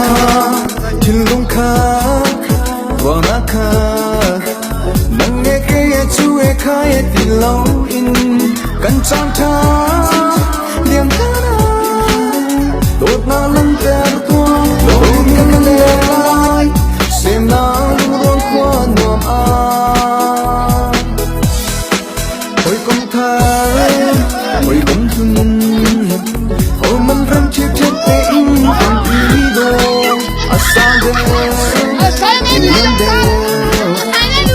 tha Chừng lung khá Và ngã khá Nâng nghe kê chú e khai tì lâu in Cần trang tha Liềm khá Tốt na lăng tèo tuông Lôi cần lê lại Xem na luôn khoa nuông an Hồi công tha Hồi công thương Hồi mình râm chiếc chết tế in Hằng ý đồ Sang đêm Hãy lên đêm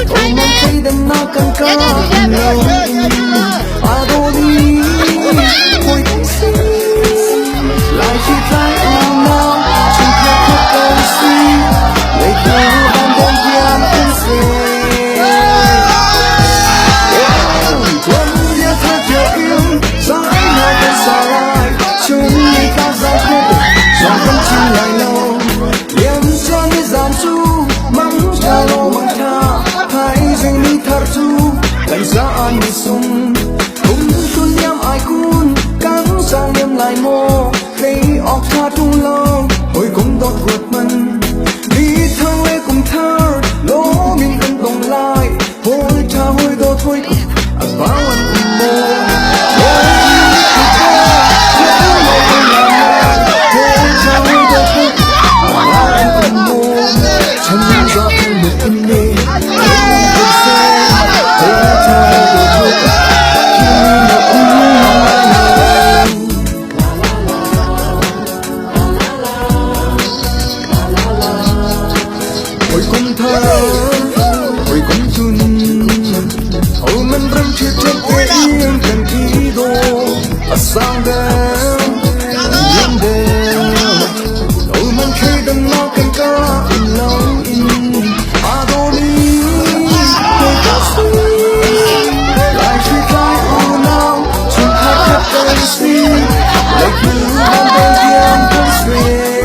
Hồi mình thấy đêm na cần ca Lâu in đô đi Hồi công xin Lại khi thái ưu nào Chẳng khát khát cầu xin Lấy theo bàn đêm hiền thân xin Tuần nhớ thật giờ yêu Giải nào cần xa lại Chúng đi ta giải quyết Dòng vẫn chinh lại lâu Liêm cho như giảm chú Mắng cha lô mắng cha Hãy dành đi thật chú Cần ra an đi sung Cùng tuần nhắm ai cuốn Cắn sang liêm lại mô Khi ọc tha trung lâu Hồi cũng tốt vượt mình Đi thang lê cùng thơ Lô mình cần đồng lại Hồi cha hồi đồ thôi Bao anh cùng mô Hồi cũng thơ, hồi cũng chun Hồi mình râm chiếc chết tế yên cần ý đồ Sang đêm, yên đêm Hồi mình khi đừng lo cần ca in lâu in đô đi, hồi ca xin Lại khi thái ưu nào, chẳng khát khát cầu xin Lại khi bàn đêm hiền thân xin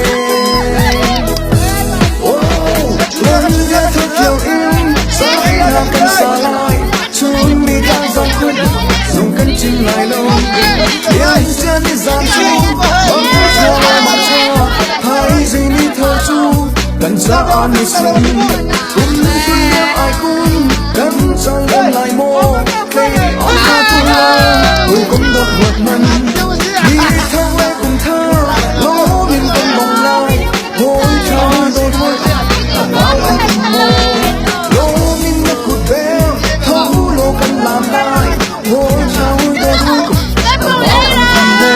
Cần xa lại Chúng mi đang dòng quyết Dùng cân chinh lại lâu Liêm chân đi giảm chú Bằng cho lại mà cho Hãy dây đi thơ chú Cần ra an đi sống Cùng khi em ai cũng Cần sang lên lại mô Cây ổn tha tu lâu Hồi cũng được vượt mình Đi thang lê cùng thơ Lỗ mình cần mong lại Hồi cho đôi thôi Bao anh cùng mô làm lại ngôi sao đôi cuối cùng bao anh thầm mô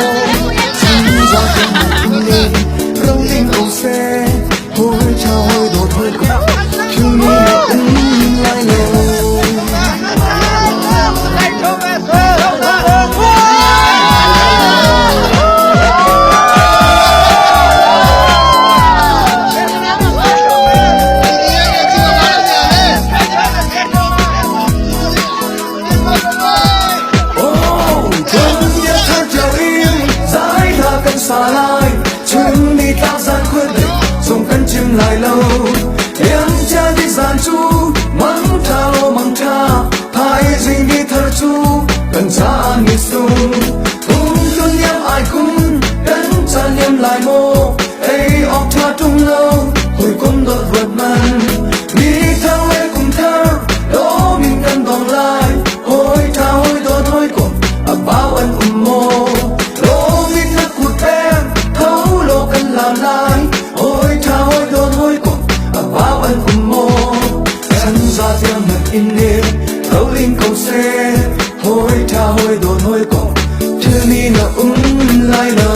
xin ra tình mình lên răng tin cầu xe ngôi sao đồ thôi cùng chương đi lại ứng lại lâu xa lại chúng đi ta gian quyết định dùng cân chim lại lâu em cha đi gian chú mắng cha lô mắng cha hai dinh đi thơ chú cần cha an nghỉ sung cùng tuân em ai cũng đến cha liêm lại mô ấy ọc tha trung lâu hồi cũng đột vượt mình đi thang lê cùng thơ đố mình cần vòng lại hồi cha hồi đô thôi cùng bao ân mô làm lại ôi cha ôi đôi thôi cùng bao anh cùng mô chân ra riêng ngực in đêm thấu linh cầu xe ôi cha ôi đôi thôi cùng chưa ni là lại lời